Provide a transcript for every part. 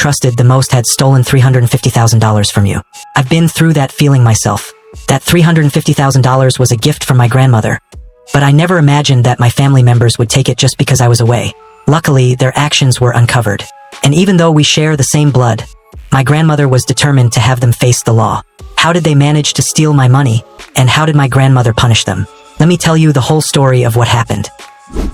trusted the most had stolen $350,000 from you. I've been through that feeling myself. That $350,000 was a gift from my grandmother. But I never imagined that my family members would take it just because I was away. Luckily, their actions were uncovered. And even though we share the same blood, my grandmother was determined to have them face the law. How did they manage to steal my money? And how did my grandmother punish them? Let me tell you the whole story of what happened.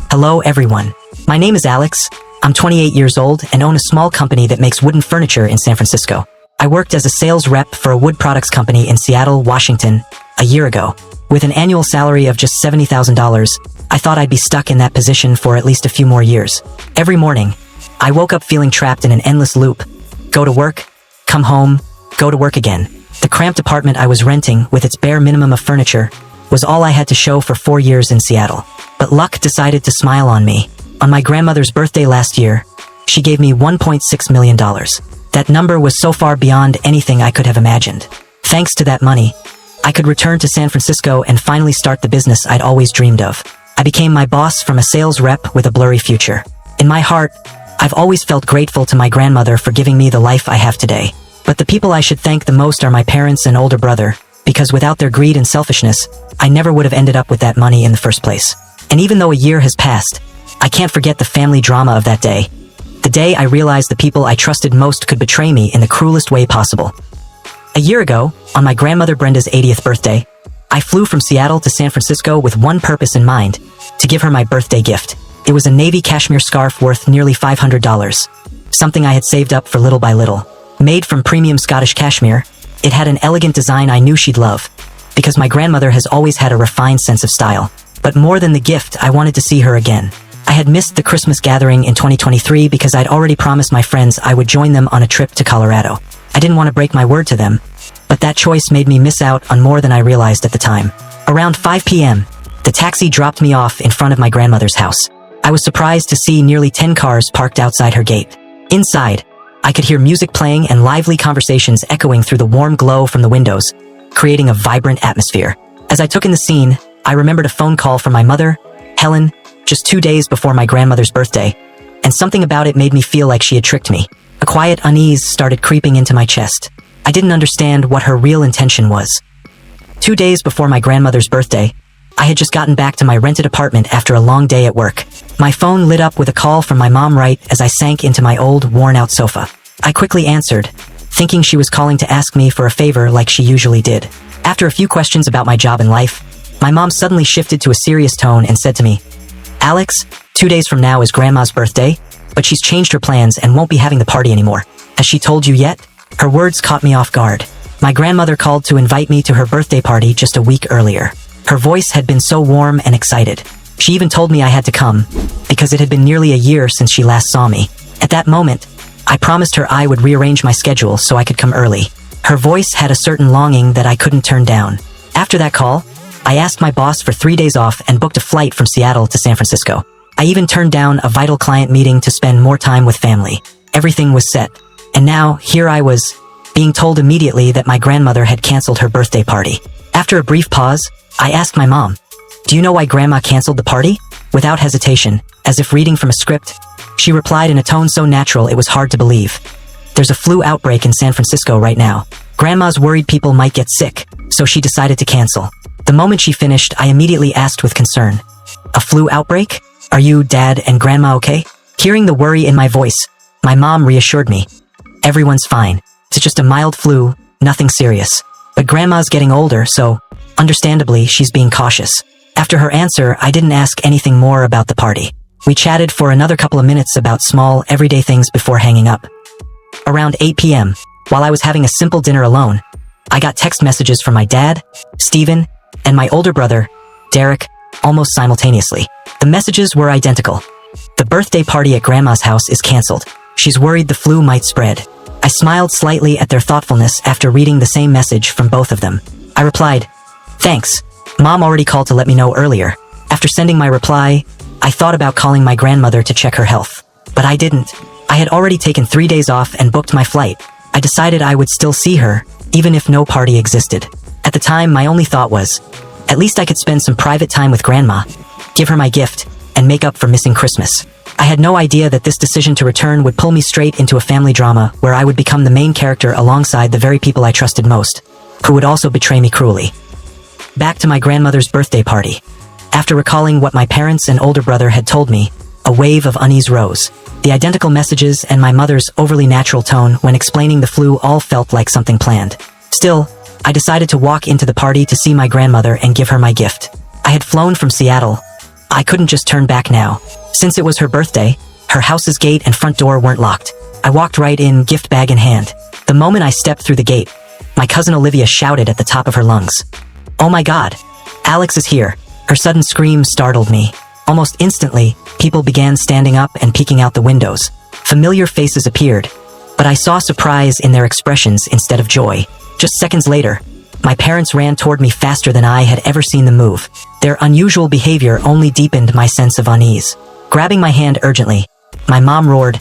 Hello everyone. My name is Alex. I'm 28 years old and own a small company that makes wooden furniture in San Francisco. I worked as a sales rep for a wood products company in Seattle, Washington, a year ago. With an annual salary of just $70,000, I thought I'd be stuck in that position for at least a few more years. Every morning, I woke up feeling trapped in an endless loop. Go to work, come home, go to work again. The cramped apartment I was renting, with its bare minimum of furniture, was all I had to show for 4 years in Seattle. But luck decided to smile on me. On my grandmother's birthday last year, she gave me $1.6 million. That number was so far beyond anything I could have imagined. Thanks to that money, I could return to San Francisco and finally start the business I'd always dreamed of. I became my boss from a sales rep with a blurry future. In my heart, I've always felt grateful to my grandmother for giving me the life I have today. But the people I should thank the most are my parents and older brother, because without their greed and selfishness, I never would have ended up with that money in the first place. And even though a year has passed, I can't forget the family drama of that day. The day I realized the people I trusted most could betray me in the cruelest way possible. A year ago, on my grandmother Brenda's 80th birthday, I flew from Seattle to San Francisco with one purpose in mind, to give her my birthday gift. It was a navy cashmere scarf worth nearly $500, something I had saved up for little by little. Made from premium Scottish cashmere, it had an elegant design I knew she'd love, because my grandmother has always had a refined sense of style. But more than the gift, I wanted to see her again. I had missed the Christmas gathering in 2023 because I'd already promised my friends I would join them on a trip to Colorado. I didn't want to break my word to them, but that choice made me miss out on more than I realized at the time. Around 5 p.m., the taxi dropped me off in front of my grandmother's house. I was surprised to see nearly 10 cars parked outside her gate. Inside, I could hear music playing and lively conversations echoing through the warm glow from the windows, creating a vibrant atmosphere. As I took in the scene, I remembered a phone call from my mother, Helen, just 2 days before my grandmother's birthday, and something about it made me feel like she had tricked me. A quiet unease started creeping into my chest. I didn't understand what her real intention was. 2 days before my grandmother's birthday, I had just gotten back to my rented apartment after a long day at work. My phone lit up with a call from my mom right as I sank into my old, worn-out sofa. I quickly answered, thinking she was calling to ask me for a favor like she usually did. After a few questions about my job and life, my mom suddenly shifted to a serious tone and said to me, "Alex, 2 days from now is Grandma's birthday, but she's changed her plans and won't be having the party anymore. Has she told you yet?" Her words caught me off guard. My grandmother called to invite me to her birthday party just a week earlier. Her voice had been so warm and excited. She even told me I had to come, because it had been nearly a year since she last saw me. At that moment, I promised her I would rearrange my schedule so I could come early. Her voice had a certain longing that I couldn't turn down. After that call, I asked my boss for 3 days off and booked a flight from Seattle to San Francisco. I even turned down a vital client meeting to spend more time with family. Everything was set. And now, here I was, being told immediately that my grandmother had canceled her birthday party. After a brief pause, I asked my mom, "Do you know why Grandma canceled the party?" Without hesitation, as if reading from a script, she replied in a tone so natural it was hard to believe. "There's a flu outbreak in San Francisco right now. Grandma's worried people might get sick, so she decided to cancel." The moment she finished, I immediately asked with concern, "A flu outbreak? Are you, Dad, and Grandma okay?" Hearing the worry in my voice, my mom reassured me. "Everyone's fine. It's just a mild flu, nothing serious. But Grandma's getting older, so, understandably, she's being cautious." After her answer, I didn't ask anything more about the party. We chatted for another couple of minutes about small, everyday things before hanging up. Around 8 p.m., while I was having a simple dinner alone, I got text messages from my dad, Stephen, and my older brother, Derek, almost simultaneously. The messages were identical. "The birthday party at Grandma's house is canceled. She's worried the flu might spread." I smiled slightly at their thoughtfulness after reading the same message from both of them. I replied, "Thanks. Mom already called to let me know earlier." After sending my reply, I thought about calling my grandmother to check her health. But I didn't. I had already taken 3 days off and booked my flight. I decided I would still see her, even if no party existed. At the time, my only thought was, at least I could spend some private time with Grandma, give her my gift, and make up for missing Christmas. I had no idea that this decision to return would pull me straight into a family drama where I would become the main character alongside the very people I trusted most, who would also betray me cruelly. Back to my grandmother's birthday party. After recalling what my parents and older brother had told me, a wave of unease rose. The identical messages and my mother's overly natural tone when explaining the flu all felt like something planned. Still, I decided to walk into the party to see my grandmother and give her my gift. I had flown from Seattle. I couldn't just turn back now. Since it was her birthday, her house's gate and front door weren't locked. I walked right in, gift bag in hand. The moment I stepped through the gate, my cousin Olivia shouted at the top of her lungs, "Oh my God, Alex is here." Her sudden scream startled me. Almost instantly, people began standing up and peeking out the windows. Familiar faces appeared, but I saw surprise in their expressions instead of joy. Just seconds later, my parents ran toward me faster than I had ever seen them move. Their unusual behavior only deepened my sense of unease. Grabbing my hand urgently, my mom roared,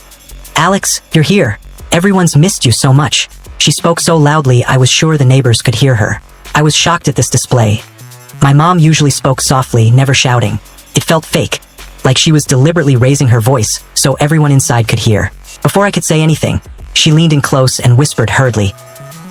"Alex, you're here. Everyone's missed you so much." She spoke so loudly I was sure the neighbors could hear her. I was shocked at this display. My mom usually spoke softly, never shouting. It felt fake, like she was deliberately raising her voice so everyone inside could hear. Before I could say anything, she leaned in close and whispered hurriedly,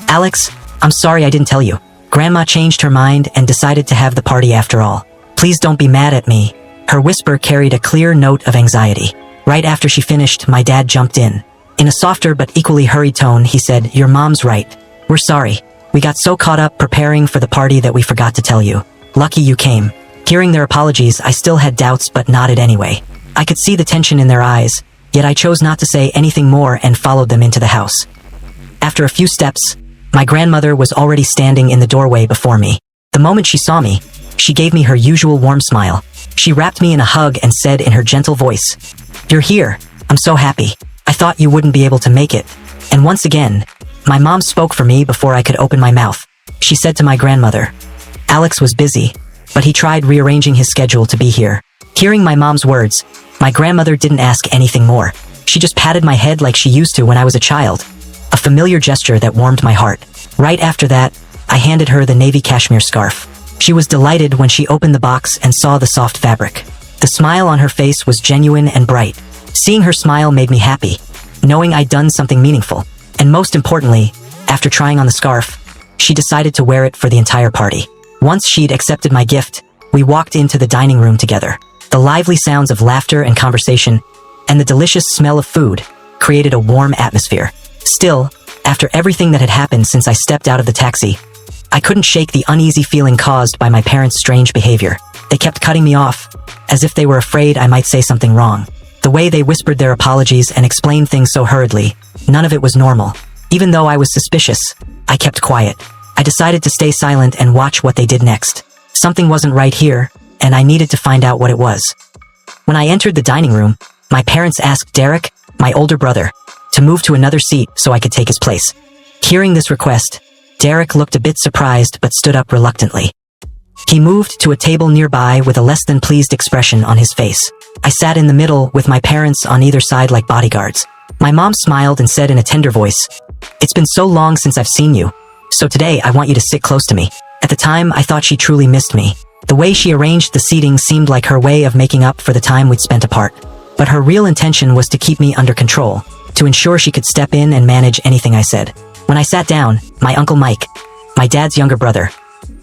"Alex, I'm sorry I didn't tell you. Grandma changed her mind and decided to have the party after all. Please don't be mad at me." Her whisper carried a clear note of anxiety. Right after she finished, my dad jumped in. In a softer but equally hurried tone, he said, "Your mom's right. We're sorry. We got so caught up preparing for the party that we forgot to tell you. Lucky you came." Hearing their apologies, I still had doubts but nodded anyway. I could see the tension in their eyes, yet I chose not to say anything more and followed them into the house. After a few steps, my grandmother was already standing in the doorway before me. The moment she saw me, she gave me her usual warm smile. She wrapped me in a hug and said in her gentle voice, "You're here. I'm so happy. I thought you wouldn't be able to make it." And once again, my mom spoke for me before I could open my mouth. She said to my grandmother, "Alex was busy, but he tried rearranging his schedule to be here." Hearing my mom's words, my grandmother didn't ask anything more. She just patted my head like she used to when I was a child, a familiar gesture that warmed my heart. Right after that, I handed her the navy cashmere scarf. She was delighted when she opened the box and saw the soft fabric. The smile on her face was genuine and bright. Seeing her smile made me happy, knowing I'd done something meaningful. And most importantly, after trying on the scarf, she decided to wear it for the entire party. Once she'd accepted my gift, we walked into the dining room together. The lively sounds of laughter and conversation, and the delicious smell of food, created a warm atmosphere. Still, after everything that had happened since I stepped out of the taxi, I couldn't shake the uneasy feeling caused by my parents' strange behavior. They kept cutting me off, as if they were afraid I might say something wrong. The way they whispered their apologies and explained things so hurriedly, none of it was normal. Even though I was suspicious, I kept quiet. I decided to stay silent and watch what they did next. Something wasn't right here, and I needed to find out what it was. When I entered the dining room, my parents asked Derek, my older brother, to move to another seat so I could take his place. Hearing this request, Derek looked a bit surprised but stood up reluctantly. He moved to a table nearby with a less than pleased expression on his face. I sat in the middle with my parents on either side like bodyguards. My mom smiled and said in a tender voice, "It's been so long since I've seen you, so today I want you to sit close to me." At the time, I thought she truly missed me. The way she arranged the seating seemed like her way of making up for the time we'd spent apart. But her real intention was to keep me under control, to ensure she could step in and manage anything I said. When I sat down, my Uncle Mike, my dad's younger brother,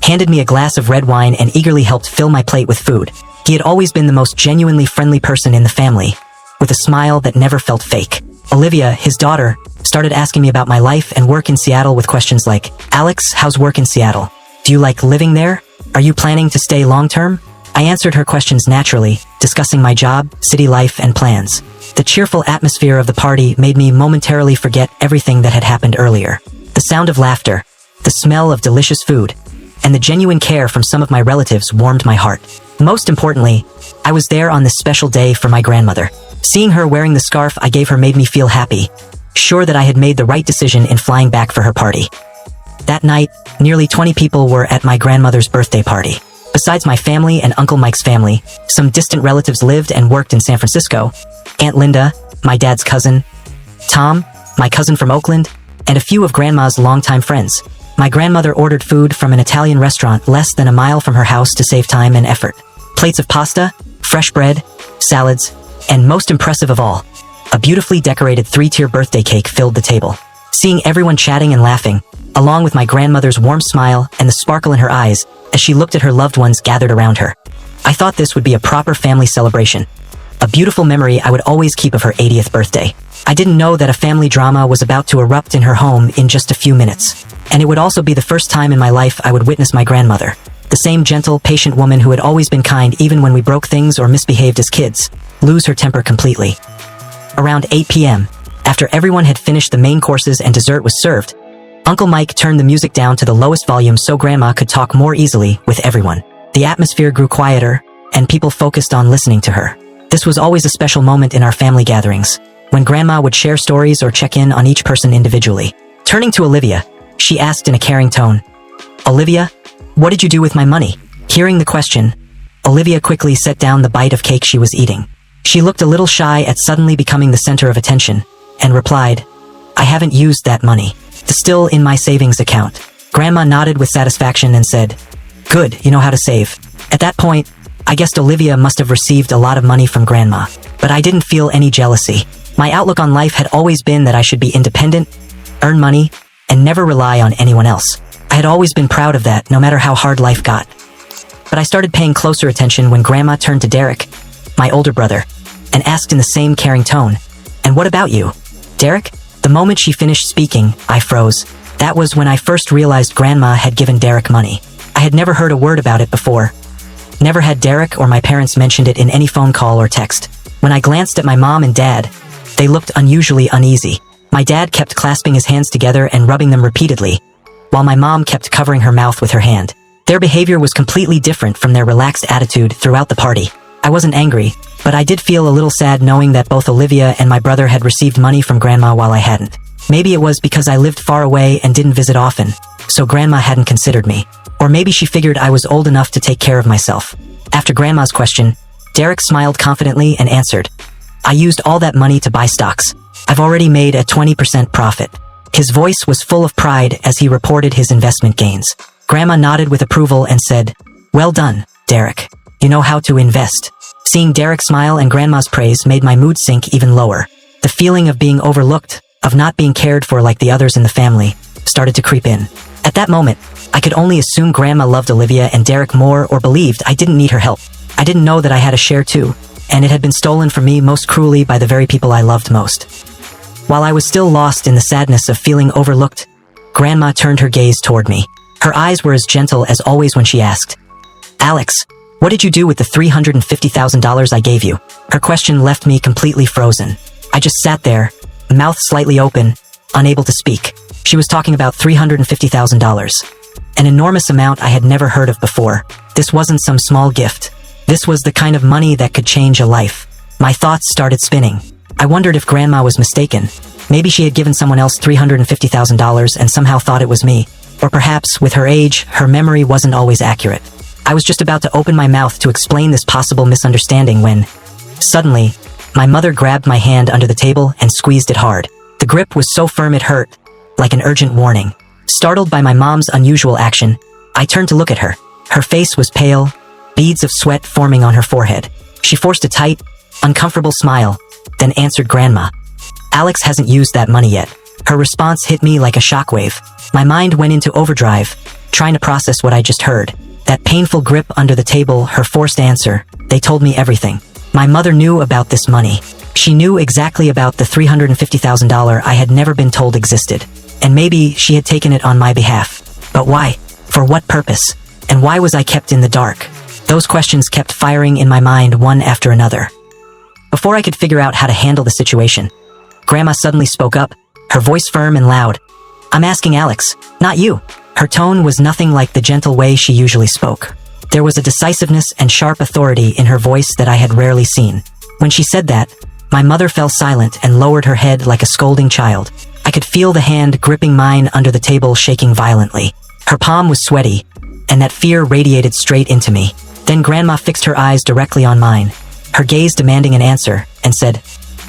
handed me a glass of red wine and eagerly helped fill my plate with food. He had always been the most genuinely friendly person in the family, with a smile that never felt fake. Olivia, his daughter, started asking me about my life and work in Seattle with questions like, "Alex, how's work in Seattle? Do you like living there? Are you planning to stay long-term?" I answered her questions naturally, discussing my job, city life, and plans. The cheerful atmosphere of the party made me momentarily forget everything that had happened earlier. The sound of laughter, the smell of delicious food, and the genuine care from some of my relatives warmed my heart. Most importantly, I was there on this special day for my grandmother. Seeing her wearing the scarf I gave her made me feel happy, sure that I had made the right decision in flying back for her party. That night, nearly 20 people were at my grandmother's birthday party. Besides my family and Uncle Mike's family, some distant relatives lived and worked in San Francisco. Aunt Linda, my dad's cousin, Tom, my cousin from Oakland, and a few of Grandma's longtime friends. My grandmother ordered food from an Italian restaurant less than a mile from her house to save time and effort. Plates of pasta, fresh bread, salads, And most impressive of all, a beautifully decorated 3-tier birthday cake filled the table. Seeing everyone chatting and laughing, along with my grandmother's warm smile and the sparkle in her eyes as she looked at her loved ones gathered around her, I thought this would be a proper family celebration. A beautiful memory I would always keep of her 80th birthday. I didn't know that a family drama was about to erupt in her home in just a few minutes. And it would also be the first time in my life I would witness my grandmother, the same gentle, patient woman who had always been kind even when we broke things or misbehaved as kids, lose her temper completely. Around 8 p.m., after everyone had finished the main courses and dessert was served, Uncle Mike turned the music down to the lowest volume so Grandma could talk more easily with everyone. The atmosphere grew quieter, and people focused on listening to her. This was always a special moment in our family gatherings, when Grandma would share stories or check in on each person individually. Turning to Olivia, she asked in a caring tone, "Olivia, what did you do with my money?" Hearing the question, Olivia quickly set down the bite of cake she was eating. She looked a little shy at suddenly becoming the center of attention, and replied, "I haven't used that money. It's still in my savings account." Grandma nodded with satisfaction and said, "Good, you know how to save." At that point, I guessed Olivia must have received a lot of money from Grandma, but I didn't feel any jealousy. My outlook on life had always been that I should be independent, earn money, and never rely on anyone else. I had always been proud of that, no matter how hard life got. But I started paying closer attention when Grandma turned to Derek, my older brother, and asked in the same caring tone, "And what about you, Derek?" The moment she finished speaking, I froze. That was when I first realized Grandma had given Derek money. I had never heard a word about it before. Never had Derek or my parents mentioned it in any phone call or text. When I glanced at my mom and dad, they looked unusually uneasy. My dad kept clasping his hands together and rubbing them repeatedly, while my mom kept covering her mouth with her hand. Their behavior was completely different from their relaxed attitude throughout the party. I wasn't angry, but I did feel a little sad knowing that both Olivia and my brother had received money from Grandma while I hadn't. Maybe it was because I lived far away and didn't visit often, so Grandma hadn't considered me. Or maybe she figured I was old enough to take care of myself. After Grandma's question, Derek smiled confidently and answered, "I used all that money to buy stocks. I've already made a 20% profit." His voice was full of pride as he reported his investment gains. Grandma nodded with approval and said, "Well done, Derek. You know how to invest." Seeing Derek smile and Grandma's praise made my mood sink even lower. The feeling of being overlooked, of not being cared for like the others in the family, started to creep in. At that moment, I could only assume Grandma loved Olivia and Derek more or believed I didn't need her help. I didn't know that I had a share too, and it had been stolen from me most cruelly by the very people I loved most. While I was still lost in the sadness of feeling overlooked, Grandma turned her gaze toward me. Her eyes were as gentle as always when she asked, "Alex, what did you do with the $350,000 I gave you?" Her question left me completely frozen. I just sat there, mouth slightly open, unable to speak. She was talking about $350,000. An enormous amount I had never heard of before. This wasn't some small gift. This was the kind of money that could change a life. My thoughts started spinning. I wondered if Grandma was mistaken. Maybe she had given someone else $350,000 and somehow thought it was me. Or perhaps, with her age, her memory wasn't always accurate. I was just about to open my mouth to explain this possible misunderstanding when, suddenly, my mother grabbed my hand under the table and squeezed it hard. The grip was so firm it hurt, like an urgent warning. Startled by my mom's unusual action, I turned to look at her. Her face was pale, beads of sweat forming on her forehead. She forced a tight, uncomfortable smile, then answered Grandma, "Alex hasn't used that money yet." Her response hit me like a shockwave. My mind went into overdrive, trying to process what I just heard. That painful grip under the table, her forced answer, they told me everything. My mother knew about this money. She knew exactly about the $350,000 I had never been told existed. And maybe she had taken it on my behalf. But why? For what purpose? And why was I kept in the dark? Those questions kept firing in my mind one after another. Before I could figure out how to handle the situation, Grandma suddenly spoke up, her voice firm and loud. "I'm asking Alex, not you." Her tone was nothing like the gentle way she usually spoke. There was a decisiveness and sharp authority in her voice that I had rarely seen. When she said that, my mother fell silent and lowered her head like a scolding child. I could feel the hand gripping mine under the table shaking violently. Her palm was sweaty, and that fear radiated straight into me. Then Grandma fixed her eyes directly on mine, her gaze demanding an answer, and said,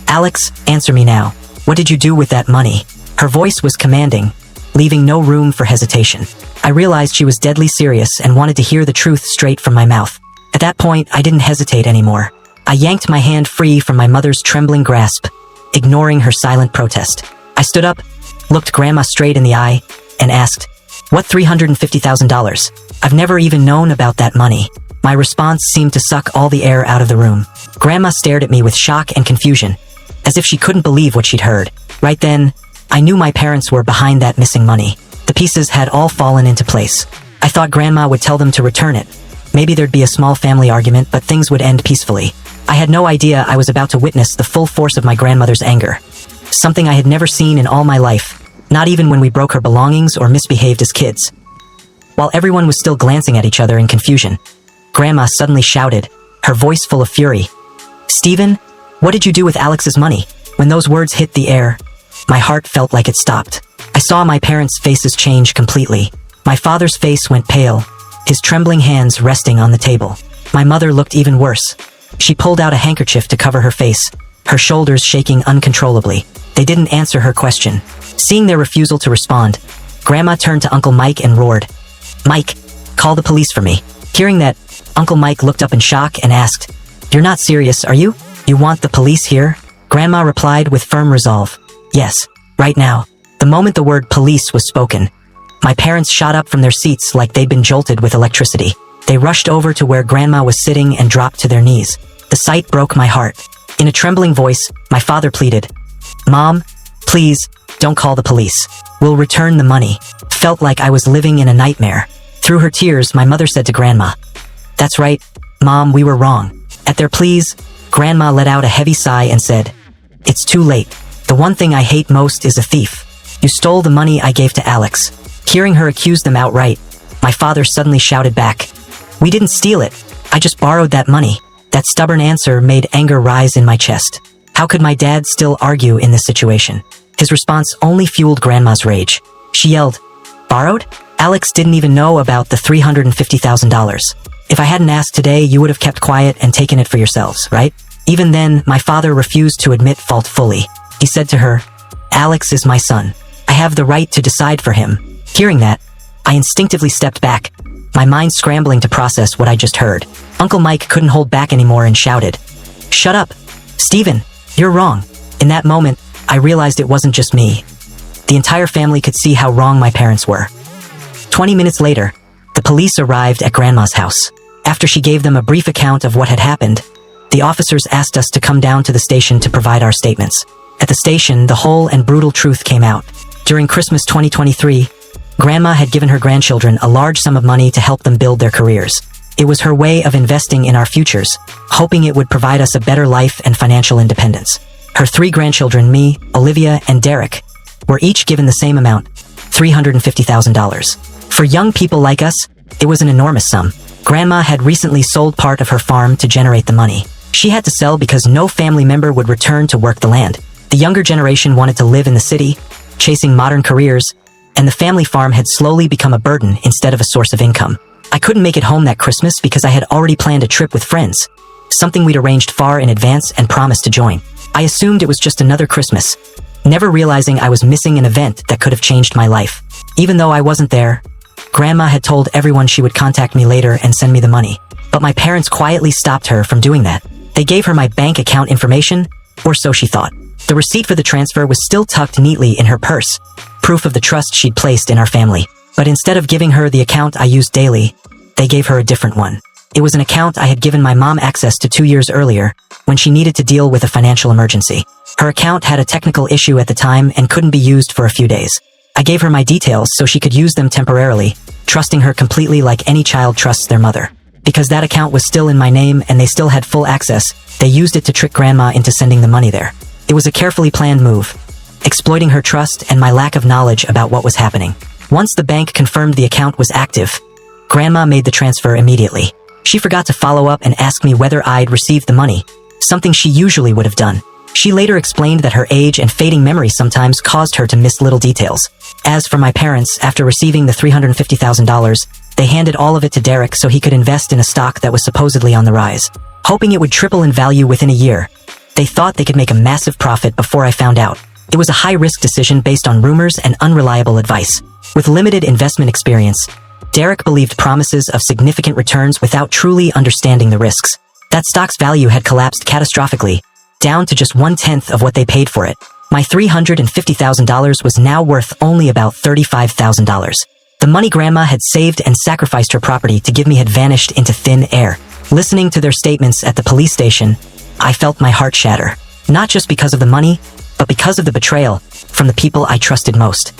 "Alex, answer me now. What did you do with that money?" Her voice was commanding, leaving no room for hesitation. I realized she was deadly serious and wanted to hear the truth straight from my mouth. At that point, I didn't hesitate anymore. I yanked my hand free from my mother's trembling grasp, ignoring her silent protest. I stood up, looked Grandma straight in the eye, and asked, "What $350,000? I've never even known about that money." My response seemed to suck all the air out of the room. Grandma stared at me with shock and confusion, as if she couldn't believe what she'd heard. Right then, I knew my parents were behind that missing money. The pieces had all fallen into place. I thought Grandma would tell them to return it. Maybe there'd be a small family argument, but things would end peacefully. I had no idea I was about to witness the full force of my grandmother's anger. Something I had never seen in all my life, not even when we broke her belongings or misbehaved as kids. While everyone was still glancing at each other in confusion, Grandma suddenly shouted, her voice full of fury, "Stephen, what did you do with Alex's money?" When those words hit the air, my heart felt like it stopped. I saw my parents' faces change completely. My father's face went pale, his trembling hands resting on the table. My mother looked even worse. She pulled out a handkerchief to cover her face, her shoulders shaking uncontrollably. They didn't answer her question. Seeing their refusal to respond, Grandma turned to Uncle Mike and roared, "Mike, call the police for me." Hearing that, Uncle Mike looked up in shock and asked, "You're not serious, are you? You want the police here?" Grandma replied with firm resolve, "Yes, right now." The moment the word police was spoken, my parents shot up from their seats like they'd been jolted with electricity. They rushed over to where Grandma was sitting and dropped to their knees. The sight broke my heart. In a trembling voice, my father pleaded, "Mom, please, don't call the police. We'll return the money." Felt like I was living in a nightmare. Through her tears, my mother said to Grandma, "That's right, Mom, we were wrong." At their pleas, Grandma let out a heavy sigh and said, "It's too late. The one thing I hate most is a thief. You stole the money I gave to Alex." Hearing her accuse them outright, my father suddenly shouted back, "We didn't steal it. I just borrowed that money." That stubborn answer made anger rise in my chest. How could my dad still argue in this situation? His response only fueled Grandma's rage. She yelled, "Borrowed? Alex didn't even know about the $350,000. If I hadn't asked today, you would have kept quiet and taken it for yourselves, right?" Even then, my father refused to admit fault fully. He said to her, "Alex is my son. I have the right to decide for him." Hearing that, I instinctively stepped back, my mind scrambling to process what I just heard. Uncle Mike couldn't hold back anymore and shouted, "Shut up! Stephen, you're wrong." In that moment, I realized it wasn't just me. The entire family could see how wrong my parents were. 20 minutes later, the police arrived at Grandma's house. After she gave them a brief account of what had happened, the officers asked us to come down to the station to provide our statements. At the station, the whole and brutal truth came out. During Christmas 2023, Grandma had given her grandchildren a large sum of money to help them build their careers. It was her way of investing in our futures, hoping it would provide us a better life and financial independence. Her 3 grandchildren, me, Olivia, and Derek, were each given the same amount, $350,000. For young people like us, it was an enormous sum. Grandma had recently sold part of her farm to generate the money. She had to sell because no family member would return to work the land. The younger generation wanted to live in the city, chasing modern careers, and the family farm had slowly become a burden instead of a source of income. I couldn't make it home that Christmas because I had already planned a trip with friends, something we'd arranged far in advance and promised to join. I assumed it was just another Christmas, never realizing I was missing an event that could have changed my life. Even though I wasn't there, Grandma had told everyone she would contact me later and send me the money. But my parents quietly stopped her from doing that. They gave her my bank account information, or so she thought. The receipt for the transfer was still tucked neatly in her purse, proof of the trust she'd placed in our family. But instead of giving her the account I used daily, they gave her a different one. It was an account I had given my mom access to 2 years earlier, when she needed to deal with a financial emergency. Her account had a technical issue at the time and couldn't be used for a few days. I gave her my details so she could use them temporarily, trusting her completely like any child trusts their mother. Because that account was still in my name and they still had full access, they used it to trick Grandma into sending the money there. It was a carefully planned move, exploiting her trust and my lack of knowledge about what was happening. Once the bank confirmed the account was active, Grandma made the transfer immediately. She forgot to follow up and ask me whether I'd received the money, something she usually would have done. She later explained that her age and fading memory sometimes caused her to miss little details. As for my parents, after receiving the $350,000, they handed all of it to Derek so he could invest in a stock that was supposedly on the rise. Hoping it would triple in value within a year, they thought they could make a massive profit before I found out. It was a high-risk decision based on rumors and unreliable advice. With limited investment experience, Derek believed promises of significant returns without truly understanding the risks. That stock's value had collapsed catastrophically, down to just 1/10 of what they paid for it. My $350,000 was now worth only about $35,000. The money Grandma had saved and sacrificed her property to give me had vanished into thin air. Listening to their statements at the police station, I felt my heart shatter. Not just because of the money, but because of the betrayal from the people I trusted most.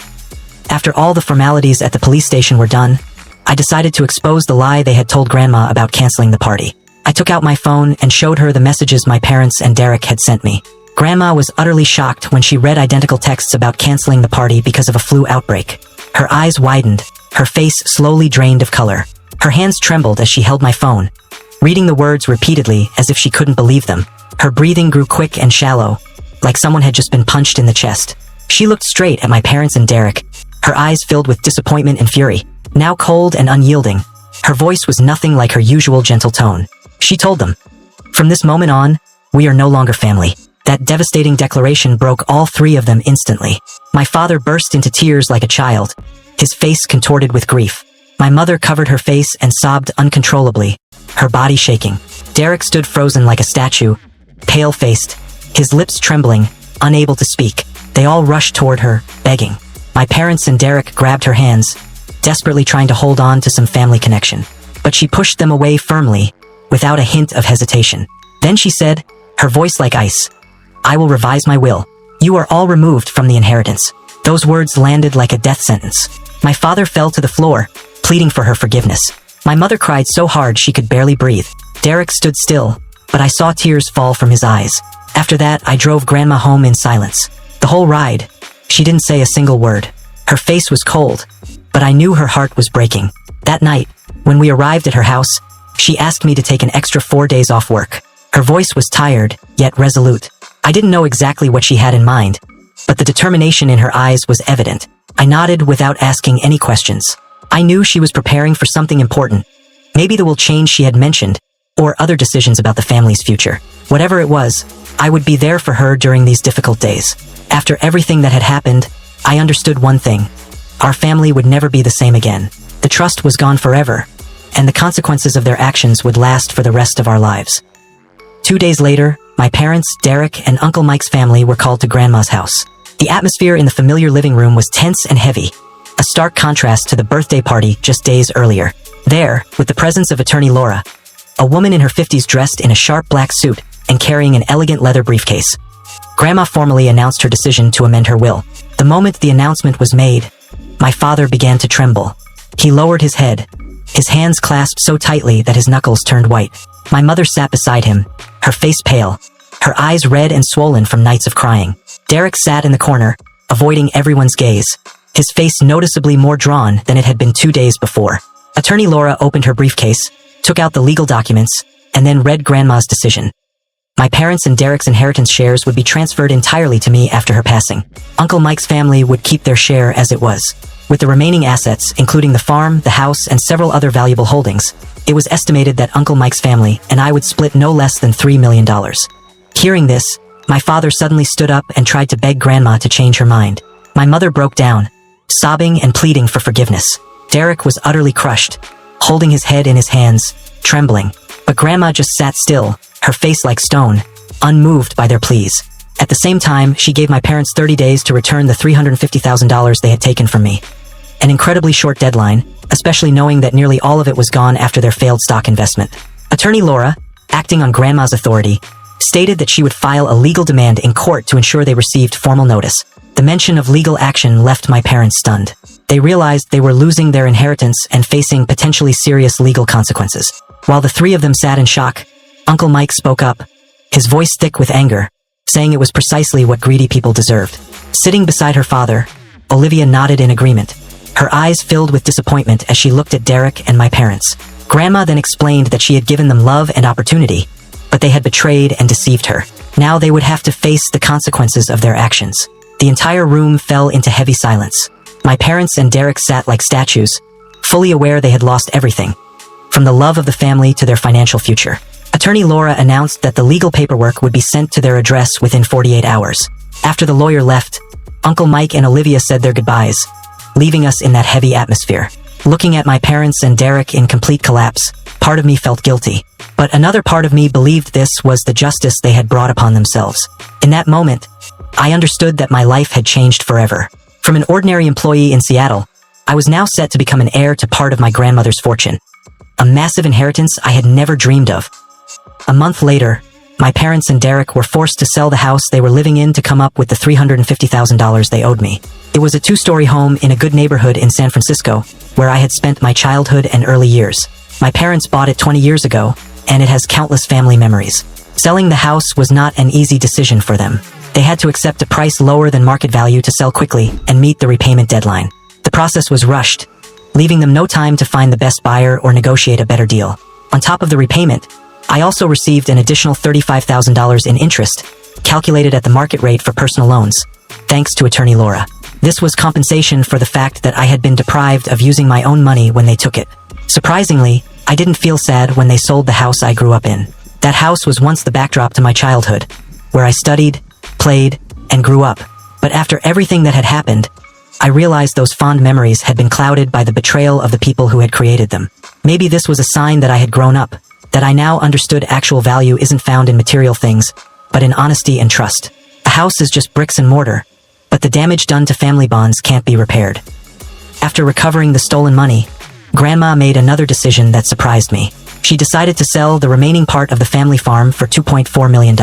After all the formalities at the police station were done, I decided to expose the lie they had told Grandma about canceling the party. I took out my phone and showed her the messages my parents and Derek had sent me. Grandma was utterly shocked when she read identical texts about canceling the party because of a flu outbreak. Her eyes widened, her face slowly drained of color. Her hands trembled as she held my phone, reading the words repeatedly as if she couldn't believe them. Her breathing grew quick and shallow, like someone had just been punched in the chest. She looked straight at my parents and Derek, her eyes filled with disappointment and fury, now cold and unyielding. Her voice was nothing like her usual gentle tone. She told them, "From this moment on, we are no longer family." That devastating declaration broke all three of them instantly. My father burst into tears like a child, his face contorted with grief. My mother covered her face and sobbed uncontrollably, her body shaking. Derek stood frozen like a statue, pale-faced, his lips trembling, unable to speak. They all rushed toward her, begging. My parents and Derek grabbed her hands, desperately trying to hold on to some family connection. But she pushed them away firmly, without a hint of hesitation. Then she said, her voice like ice, "I will revise my will. You are all removed from the inheritance." Those words landed like a death sentence. My father fell to the floor, pleading for her forgiveness. My mother cried so hard she could barely breathe. Derek stood still, but I saw tears fall from his eyes. After that, I drove Grandma home in silence. The whole ride, she didn't say a single word. Her face was cold, but I knew her heart was breaking. That night, when we arrived at her house, she asked me to take an extra 4 days off work. Her voice was tired, yet resolute. I didn't know exactly what she had in mind, but the determination in her eyes was evident. I nodded without asking any questions. I knew she was preparing for something important, maybe the will change she had mentioned, or other decisions about the family's future. Whatever it was, I would be there for her during these difficult days. After everything that had happened, I understood one thing. Our family would never be the same again. The trust was gone forever, and the consequences of their actions would last for the rest of our lives. 2 days later, my parents, Derek, and Uncle Mike's family were called to Grandma's house. The atmosphere in the familiar living room was tense and heavy, a stark contrast to the birthday party just days earlier. There, with the presence of attorney Laura, a woman in her 50s dressed in a sharp black suit and carrying an elegant leather briefcase, Grandma formally announced her decision to amend her will. The moment the announcement was made, my father began to tremble. He lowered his head, his hands clasped so tightly that his knuckles turned white. My mother sat beside him, her face pale, her eyes red and swollen from nights of crying. Derek sat in the corner, avoiding everyone's gaze, his face noticeably more drawn than it had been 2 days before. Attorney Laura opened her briefcase, took out the legal documents, and then read Grandma's decision. My parents' and Derek's inheritance shares would be transferred entirely to me after her passing. Uncle Mike's family would keep their share as it was. With the remaining assets, including the farm, the house, and several other valuable holdings, it was estimated that Uncle Mike's family and I would split no less than $3 million. Hearing this, my father suddenly stood up and tried to beg Grandma to change her mind. My mother broke down, sobbing and pleading for forgiveness. Derek was utterly crushed, holding his head in his hands, trembling. But Grandma just sat still, her face like stone, unmoved by their pleas. At the same time, she gave my parents 30 days to return the $350,000 they had taken from me. An incredibly short deadline, especially knowing that nearly all of it was gone after their failed stock investment. Attorney Laura, acting on Grandma's authority, stated that she would file a legal demand in court to ensure they received formal notice. The mention of legal action left my parents stunned. They realized they were losing their inheritance and facing potentially serious legal consequences. While the three of them sat in shock, Uncle Mike spoke up, his voice thick with anger, saying it was precisely what greedy people deserved. Sitting beside her father, Olivia nodded in agreement, her eyes filled with disappointment as she looked at Derek and my parents. Grandma then explained that she had given them love and opportunity, but they had betrayed and deceived her. Now they would have to face the consequences of their actions. The entire room fell into heavy silence. My parents and Derek sat like statues, fully aware they had lost everything, from the love of the family to their financial future. Attorney Laura announced that the legal paperwork would be sent to their address within 48 hours. After the lawyer left, Uncle Mike and Olivia said their goodbyes, leaving us in that heavy atmosphere. Looking at my parents and Derek in complete collapse, part of me felt guilty. But another part of me believed this was the justice they had brought upon themselves. In that moment, I understood that my life had changed forever. From an ordinary employee in Seattle, I was now set to become an heir to part of my grandmother's fortune. A massive inheritance I had never dreamed of. A month later, my parents and Derek were forced to sell the house they were living in to come up with the $350,000 they owed me. It was a two-story home in a good neighborhood in San Francisco, where I had spent my childhood and early years. My parents bought it 20 years ago, and it has countless family memories. Selling the house was not an easy decision for them. They had to accept a price lower than market value to sell quickly and meet the repayment deadline. The process was rushed, leaving them no time to find the best buyer or negotiate a better deal. On top of the repayment, I also received an additional $35,000 in interest, calculated at the market rate for personal loans, thanks to attorney Laura. This was compensation for the fact that I had been deprived of using my own money when they took it. Surprisingly, I didn't feel sad when they sold the house I grew up in. That house was once the backdrop to my childhood, where I studied, played, and grew up. But after everything that had happened, I realized those fond memories had been clouded by the betrayal of the people who had created them. Maybe this was a sign that I had grown up, that I now understood actual value isn't found in material things, but in honesty and trust. A house is just bricks and mortar, but the damage done to family bonds can't be repaired. After recovering the stolen money, Grandma made another decision that surprised me. She decided to sell the remaining part of the family farm for $2.4 million.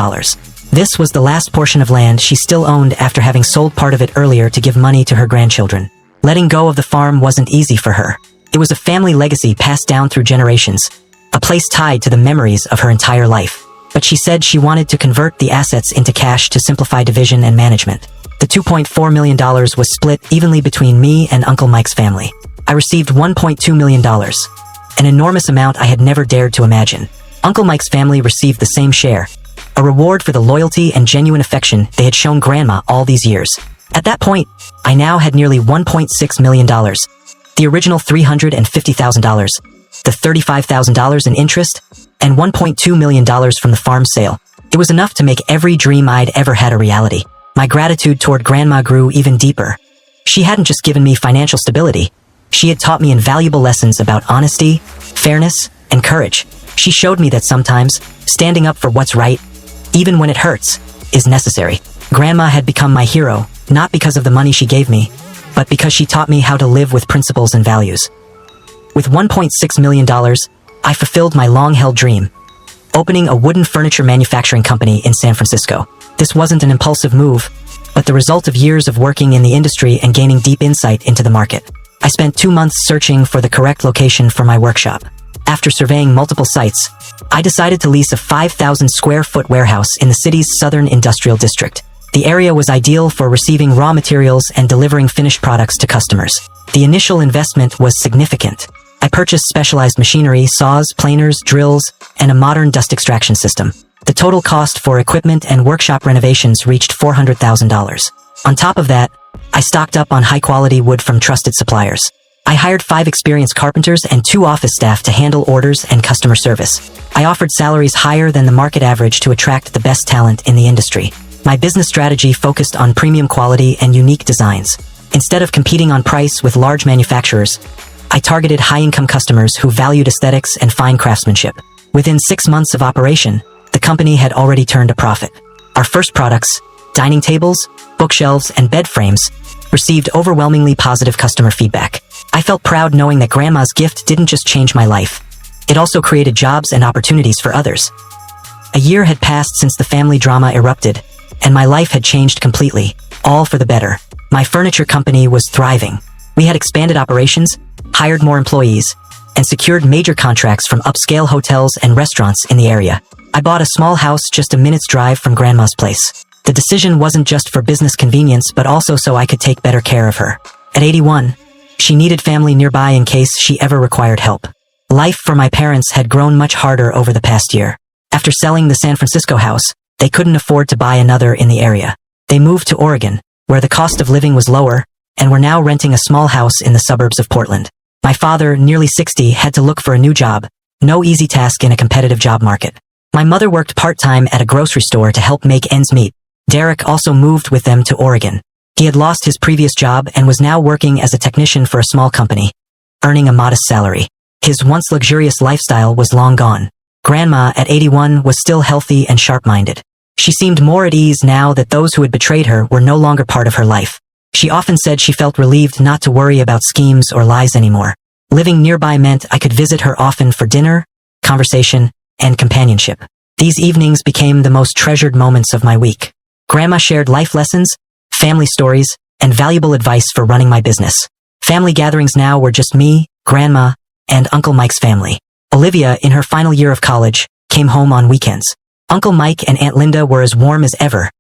This was the last portion of land she still owned after having sold part of it earlier to give money to her grandchildren. Letting go of the farm wasn't easy for her. It was a family legacy passed down through generations, a place tied to the memories of her entire life. But she said she wanted to convert the assets into cash to simplify division and management. The $2.4 million was split evenly between me and Uncle Mike's family. I received $1.2 million, an enormous amount I had never dared to imagine. Uncle Mike's family received the same share, a reward for the loyalty and genuine affection they had shown Grandma all these years. At that point, I now had nearly $1.6 million, the original $350,000, the $35,000 in interest, and $1.2 million from the farm sale. It was enough to make every dream I'd ever had a reality. My gratitude toward Grandma grew even deeper. She hadn't just given me financial stability. She had taught me invaluable lessons about honesty, fairness, and courage. She showed me that sometimes, standing up for what's right, even when it hurts, is necessary. Grandma had become my hero, not because of the money she gave me, but because she taught me how to live with principles and values. With $1.6 million, I fulfilled my long-held dream, opening a wooden furniture manufacturing company in San Francisco. This wasn't an impulsive move, but the result of years of working in the industry and gaining deep insight into the market. I spent 2 months searching for the correct location for my workshop. After surveying multiple sites, I decided to lease a 5,000 square foot warehouse in the city's southern industrial district. The area was ideal for receiving raw materials and delivering finished products to customers. The initial investment was significant. I purchased specialized machinery, saws, planers, drills, and a modern dust extraction system. The total cost for equipment and workshop renovations reached $400,000. On top of that, I stocked up on high-quality wood from trusted suppliers. I hired 5 experienced carpenters and 2 office staff to handle orders and customer service. I offered salaries higher than the market average to attract the best talent in the industry. My business strategy focused on premium quality and unique designs. Instead of competing on price with large manufacturers, I targeted high-income customers who valued aesthetics and fine craftsmanship. Within 6 months of operation, the company had already turned a profit. Our first products, dining tables, bookshelves, and bed frames, received overwhelmingly positive customer feedback. I felt proud knowing that Grandma's gift didn't just change my life. It also created jobs and opportunities for others. A year had passed since the family drama erupted, and my life had changed completely, all for the better. My furniture company was thriving. We had expanded operations, hired more employees, and secured major contracts from upscale hotels and restaurants in the area. I bought a small house just a minute's drive from Grandma's place. The decision wasn't just for business convenience, but also so I could take better care of her. At 81, she needed family nearby in case she ever required help. Life for my parents had grown much harder over the past year. After selling the San Francisco house, they couldn't afford to buy another in the area. They moved to Oregon, where the cost of living was lower, and were now renting a small house in the suburbs of Portland. My father, nearly 60, had to look for a new job, no easy task in a competitive job market. My mother worked part-time at a grocery store to help make ends meet. Derek also moved with them to Oregon. He had lost his previous job and was now working as a technician for a small company. earning a modest salary. His once luxurious lifestyle was long gone. Grandma, at 81, was still healthy and sharp-minded. She seemed more at ease now that those who had betrayed her were no longer part of her life. She often said she felt relieved not to worry about schemes or lies anymore. Living nearby meant I could visit her often for dinner, conversation, and companionship. These evenings became the most treasured moments of my week. Grandma shared life lessons, family stories, and valuable advice for running my business. Family gatherings now were just me, Grandma, and Uncle Mike's family. Olivia, in her final year of college, came home on weekends. Uncle Mike and Aunt Linda were as warm as ever,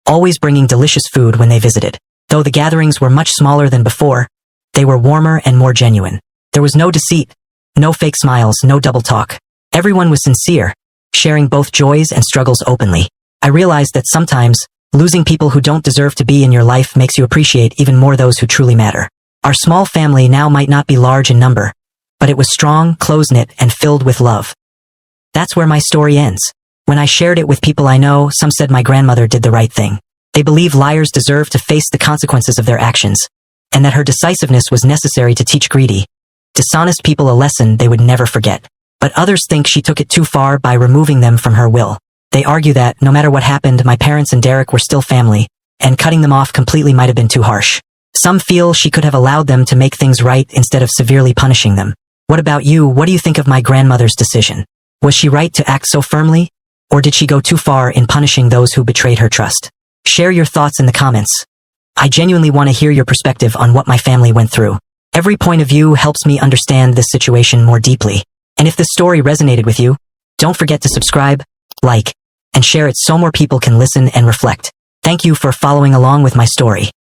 always bringing delicious food when they visited. Though the gatherings were much smaller than before, they were warmer and more genuine. There was no deceit, no fake smiles, no double talk. Everyone was sincere, sharing both joys and struggles openly. I realized that sometimes, losing people who don't deserve to be in your life makes you appreciate even more those who truly matter. Our small family now might not be large in number, but it was strong, close-knit, and filled with love. That's where my story ends. When I shared it with people I know, some said my grandmother did the right thing. They believe liars deserve to face the consequences of their actions, and that her decisiveness was necessary to teach greedy, dishonest people a lesson they would never forget. But others think she took it too far by removing them from her will. They argue that, no matter what happened, my parents and Derek were still family, and cutting them off completely might have been too harsh. Some feel she could have allowed them to make things right instead of severely punishing them. What about you? What do you think of my grandmother's decision? Was she right to act so firmly? Or did she go too far in punishing those who betrayed her trust? Share your thoughts in the comments. I genuinely want to hear your perspective on what my family went through. Every point of view helps me understand this situation more deeply. And if this story resonated with you, don't forget to subscribe, like, and share it so more people can listen and reflect. Thank you for following along with my story.